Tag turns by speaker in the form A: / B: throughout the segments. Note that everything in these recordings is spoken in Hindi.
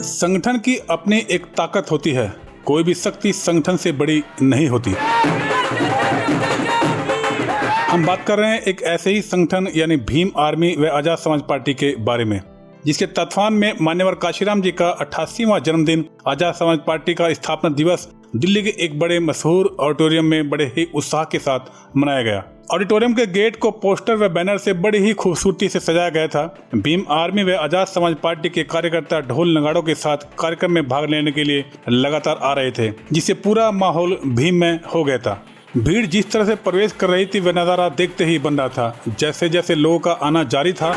A: संगठन की अपनी एक ताकत होती है, कोई भी शक्ति संगठन से बड़ी नहीं होती। हम बात कर रहे हैं एक ऐसे ही संगठन यानी भीम आर्मी व आजाद समाज पार्टी के बारे में, जिसके तत्वान में मान्यवर काशीराम जी का 88वां जन्मदिन आजाद समाज पार्टी का स्थापना दिवस दिल्ली के एक बड़े मशहूर ऑडिटोरियम में बड़े ही उत्साह के साथ मनाया गया। ऑडिटोरियम के गेट को पोस्टर व बैनर से बड़ी ही खूबसूरती से सजाया गया था। भीम आर्मी व आजाद समाज पार्टी के कार्यकर्ता ढोल नगाड़ों के साथ कार्यक्रम में भाग लेने के लिए लगातार आ रहे थे, जिससे पूरा माहौल भीममय हो गया था। भीड़ जिस तरह से प्रवेश कर रही थी वह नज़ारा देखते ही बन रहा था। जैसे जैसे लोगों का आना जारी था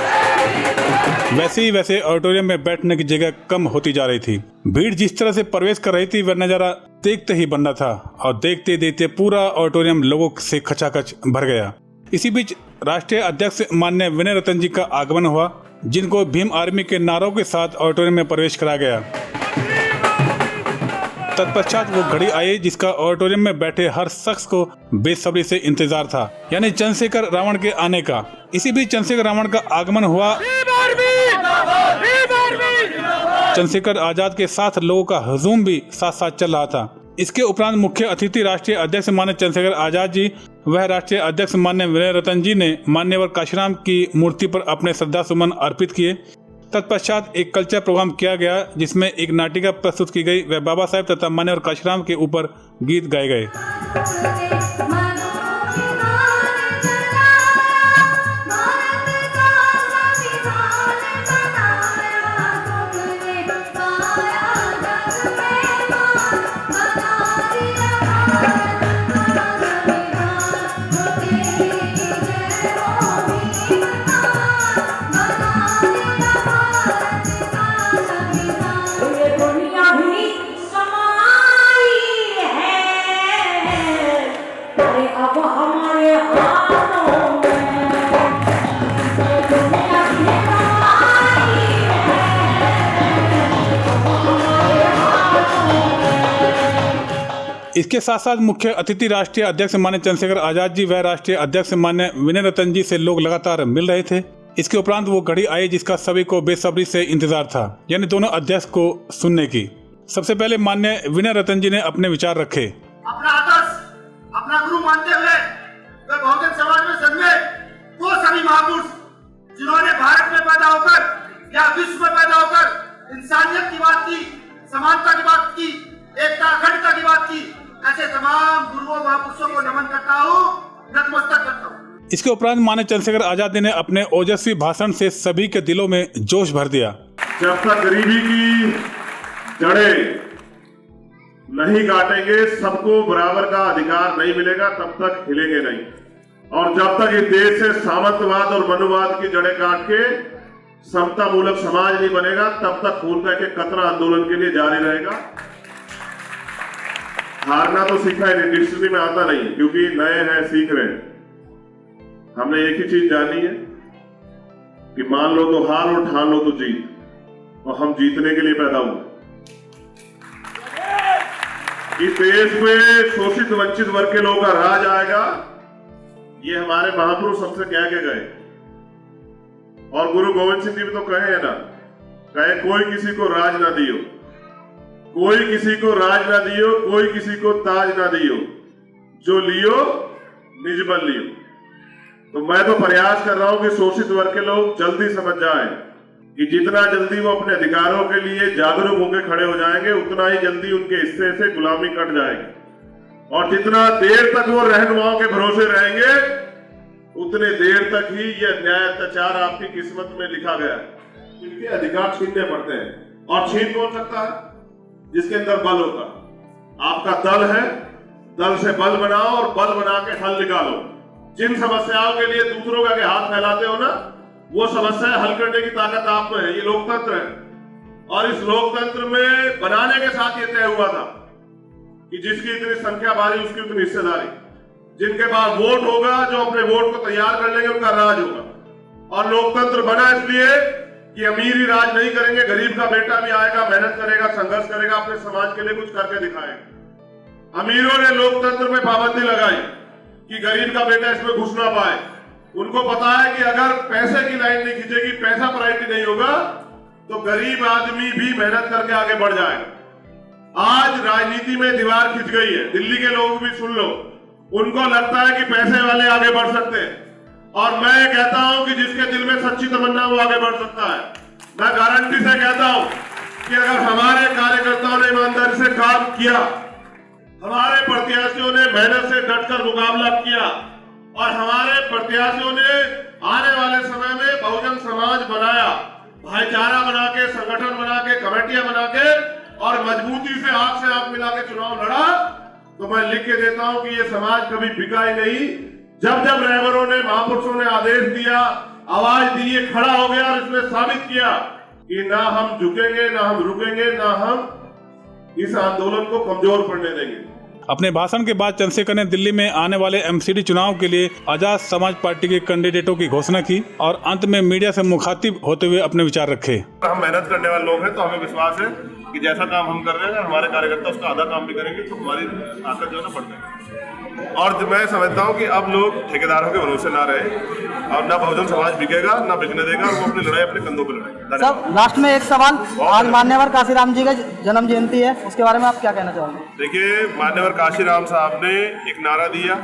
A: वैसे ऑडिटोरियम में बैठने की जगह कम होती जा रही थी। भीड़ जिस तरह से प्रवेश कर रही थी वह नज़ारा देखते ही बन रहा था और देखते देखते पूरा ऑडिटोरियम लोगों से खचाखच भर गया। इसी बीच राष्ट्रीय अध्यक्ष माननीय विनय रतन जी का आगमन हुआ, जिनको भीम आर्मी के नारों के साथ ऑडिटोरियम में प्रवेश कराया गया। तत्पश्चात वो घड़ी आई जिसका ऑडिटोरियम में बैठे हर शख्स को बेसब्री से इंतजार था, यानी चंद्रशेखर रावण के आने का। इसी बीच चंद्रशेखर रावण का आगमन हुआ। चंद्रशेखर आजाद के साथ लोगों का हजूम भी साथ साथ चल रहा था। इसके उपरांत मुख्य अतिथि राष्ट्रीय अध्यक्ष माननीय चंद्रशेखर आजाद जी वह राष्ट्रीय अध्यक्ष माननीय विनय रतन जी ने मान्यवर काशीराम की मूर्ति पर अपने श्रद्धा सुमन अर्पित किए। तत्पश्चात एक कल्चर प्रोग्राम किया गया, जिसमें एक नाटिका प्रस्तुत की गई व बाबा साहेब तथा मान्यवर काशीराम के ऊपर गीत गाए गए। इसके साथ साथ मुख्य अतिथि राष्ट्रीय अध्यक्ष माननीय चंद्रशेखर आजाद जी व राष्ट्रीय अध्यक्ष माननीय विनय रतन जी से लोग लगातार मिल रहे थे। इसके उपरांत वो घड़ी आई जिसका सभी को बेसब्री से इंतजार था, यानी दोनों अध्यक्ष को सुनने की। सबसे पहले माननीय विनय रतन जी ने अपने विचार रखे।
B: अपना आदर्श, अपना गुरु मानते हुए वे बहुजन समाज में जन्मे वो सभी महापुरुष जिन्होंने भारत में पैदा होकर या विश्व में पैदा होकर इंसानियत की बात की, समानता की बात की, एकता अखंडता की बात की, ऐसे तमाम गुरुओं महापुरुषों को नमन करता हूँ, नतमस्तक करता हूँ।
A: इसके उपरांत माननीय चंद्रशेखर आजाद ने अपने ओजस्वी भाषण से सभी के दिलों में जोश भर दिया।
C: जब तक गरीबी की जड़ें नहीं काटेंगे, सबको बराबर का अधिकार नहीं मिलेगा, तब तक हिलेंगे नहीं। और जब तक इस देश से सामंतवाद और मनुवाद की जड़ें काट के समता मूलक समाज नहीं बनेगा, तब तक खून का एक कतरा आंदोलन के लिए जारी रहेगा। हारना तो सीखा है, डिक्शनरी में आता नहीं, क्योंकि नए हैं, सीख रहे हैं। हमने एक ही चीज जानी है कि मान लो तो हार और ठान लो तो जीत, और हम जीतने के लिए पैदा हुए। इस देश में शोषित वंचित वर्ग के लोगों का राज आएगा, ये हमारे महापुरुष हमसे कह के गए। और गुरु गोविंद सिंह जी भी तो कहे है ना, कहे कोई किसी को राज ना दियो, कोई किसी को राज ना दियो, कोई किसी को ताज ना दियो, जो लियो निज बल लियो। तो मैं तो प्रयास कर रहा हूं कि शोषित वर्ग के लोग जल्दी समझ जाएं कि जितना जल्दी वो अपने अधिकारों के लिए जागरूक होकर खड़े हो जाएंगे, उतना ही जल्दी उनके हिस्से से गुलामी कट जाएगी। और जितना देर तक वो रहनुमाओं के भरोसे रहेंगे, उतने देर तक ही यह न्याय अत्याचार आपकी किस्मत में लिखा गया है। इनके अधिकार छीनने पड़ते हैं, और छीन कौन सकता है? जिसके अंदर बल होता। आपका दल है, दल से बल बनाओ और बल बना के हल निकालो। जिन समस्याओं के लिए दूसरों के हाथ फैलाते हो ना, वो समस्याएं हल करने की ताकत आप में है। ये लोकतंत्र है, और इस लोकतंत्र में बनाने के साथ ये तय हुआ था कि जिसकी इतनी संख्या भारी उसकी उतनी हिस्सेदारी। जिनके पास वोट होगा, जो अपने वोट को तैयार कर लेंगे, उनका राज होगा। और लोकतंत्र बना इसलिए कि अमीर ही राज नहीं करेंगे, गरीब का बेटा भी आएगा, मेहनत करेगा, संघर्ष करेगा, अपने समाज के लिए कुछ करके दिखाएगा। अमीरों ने लोकतंत्र में पाबंदी लगाई कि गरीब का बेटा इसमें घुस ना पाए। उनको पता है कि अगर पैसे की लाइन नहीं खींचेगी, पैसा प्रायोरिटी नहीं होगा, तो गरीब आदमी भी मेहनत करके आगे बढ़ जाएगा। आज राजनीति में दीवार खिंच गई है, दिल्ली के लोग भी सुन लो, उनको लगता है कि पैसे वाले आगे बढ़ सकते हैं, और मैं कहता हूं कि जिसके दिल में सच्ची तमन्ना वो आगे बढ़ सकता है। मैं गारंटी से कहता हूं कि अगर हमारे कार्यकर्ताओं ने ईमानदारी से काम किया, हमारे प्रत्याशियों ने मेहनत से डटकर मुकाबला किया, और हमारे प्रत्याशियों ने आने वाले समय में बहुजन समाज बनाया, भाईचारा बना के, संगठन बना के, कमेटियां बना के और मजबूती से आंख से आंख मिला के चुनाव लड़ा, तो मैं लिख के देता हूं कि ये समाज कभी बिका ही नहीं। जब जब रहबरों ने, महापुरुषों ने आदेश दिया, आवाज दी, ये खड़ा हो गया और इसने साबित किया कि ना हम झुकेंगे, ना हम रुकेंगे, ना हम इस आंदोलन को कमजोर पड़ने देंगे।
A: अपने भाषण के बाद चंद्रशेखर ने दिल्ली में आने वाले एमसीडी चुनाव के लिए आजाद समाज पार्टी के कैंडिडेटों की घोषणा की और अंत में मीडिया से मुखातिब होते हुए अपने विचार रखे।
C: हम मेहनत करने वाले लोग हैं, तो हमें विश्वास है कि जैसा काम हम कर रहे हैं, अगर हमारे कार्यकर्ता उसका आधा काम भी करेंगे तो हमारी ताकत जो है ना बढ़ जाएगी। और मैं समझता हूँ कि अब लोग ठेकेदारों के भरोसे ना रहे, और ना बहुजन समाज बिकेगा, ना बिकने देगा, और वो अपनी लड़ाई अपने कंधों पर लड़ेगा।
D: सब लास्ट में एक सवाल, आज मान्यवर काशीराम जी का जन्म जयंती है, उसके बारे में आप क्या कहना चाहोगे?
C: देखिए, मान्यवर काशीराम साहब ने एक नारा दिया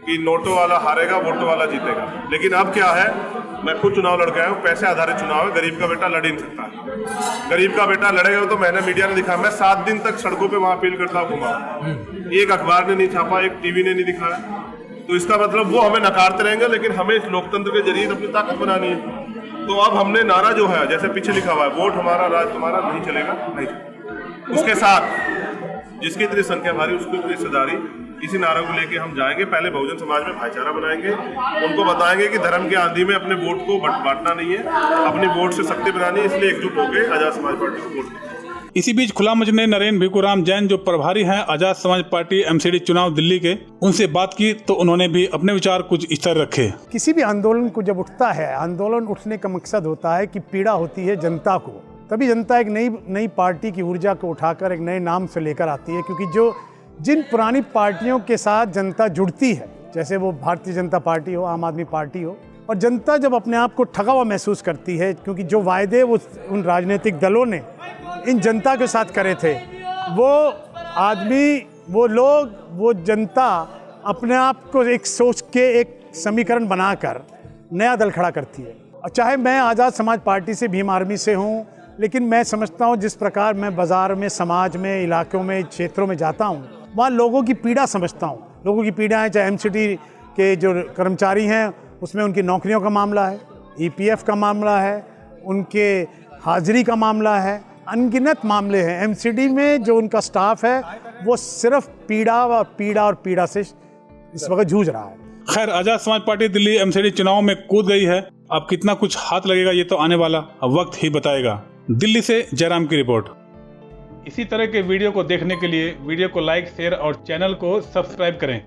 C: कि नोटों वाला हारेगा, वोटों वाला जीतेगा। लेकिन अब क्या है, मैं खुद चुनाव लड़ के आया हूँ, पैसे आधारित चुनाव है, गरीब का बेटा लड़ ही नहीं सकता। गरीब का बेटा लड़ेगा तो मैंने मीडिया ने दिखाया, मैं 7 दिन तक सड़कों पे वहां अपील करता घुमा, एक अखबार ने नहीं छापा, एक टीवी ने नहीं दिखाया, तो इसका मतलब वो हमें नकारते रहेंगे, लेकिन हमें इस लोकतंत्र के जरिए अपनी ताकत बनानी है। तो अब हमने नारा जो है, जैसे पीछे लिखा हुआ है, वोट हमारा राज तुम्हारा, नहीं चलेगा, नहीं चलेगा। उसके साथ जिसकी इतनी संख्या भारी, उसकी इतनी हिस्सेदारी, इसी नारे को लेके हम जाएंगे। पहले बहुजन समाज में भाईचारा बनाएंगे, उनको बताएंगे कि धर्म के आंधी में अपने वोट को बांटना नहीं है, अपनी वोट से शक्ति बनानी है, इसलिए एकजुट होकर आजाद समाज पार्टी को वोट दें।
A: इसी बीच खुला मंच ने नरेंद्र भिखुराम जैन, जो प्रभारी हैं आजाद समाज पार्टी एमसीडी चुनाव दिल्ली के, उनसे बात की तो उन्होंने भी अपने विचार कुछ इस तरह रखे।
E: किसी भी आंदोलन को जब उठता है, आंदोलन उठने का मकसद होता है कि पीड़ा होती है जनता को, तभी जनता एक नई पार्टी की ऊर्जा को उठाकर एक नए नाम से लेकर आती है। क्योंकि जिन पुरानी पार्टियों के साथ जनता जुड़ती है, जैसे वो भारतीय जनता पार्टी हो, आम आदमी पार्टी हो, और जनता जब अपने आप को ठगा हुआ महसूस करती है, क्योंकि जो वायदे वो उन राजनीतिक दलों ने इन जनता के साथ करे थे, वो आदमी, वो लोग, वो जनता अपने आप को एक सोच के एक समीकरण बनाकर नया दल खड़ा करती है। और चाहे मैं आज़ाद समाज पार्टी से, भीम आर्मी से हूँ, लेकिन मैं समझता हूँ जिस प्रकार मैं बाज़ार में, समाज में, इलाकों में, क्षेत्रों में जाता हूँ, वहाँ लोगों की पीड़ा समझता हूँ। लोगों की पीड़ाएँ, चाहे एमसीडी के जो कर्मचारी हैं उसमें उनकी नौकरियों का मामला है, ईपीएफ का मामला है, उनके हाजिरी का मामला है, अनगिनत मामले हैं। एमसीडी में जो उनका स्टाफ है वो सिर्फ पीड़ा से इस वक्त जूझ रहा है।
A: खैर, आजाद समाज पार्टी दिल्ली एमसीडी चुनाव में कूद गई है। अब कितना कुछ हाथ लगेगा ये तो आने वाला वक्त ही बताएगा। दिल्ली से जयराम की रिपोर्ट। इसी तरह के वीडियो को देखने के लिए वीडियो को लाइक, शेयर और चैनल को सब्सक्राइब करें।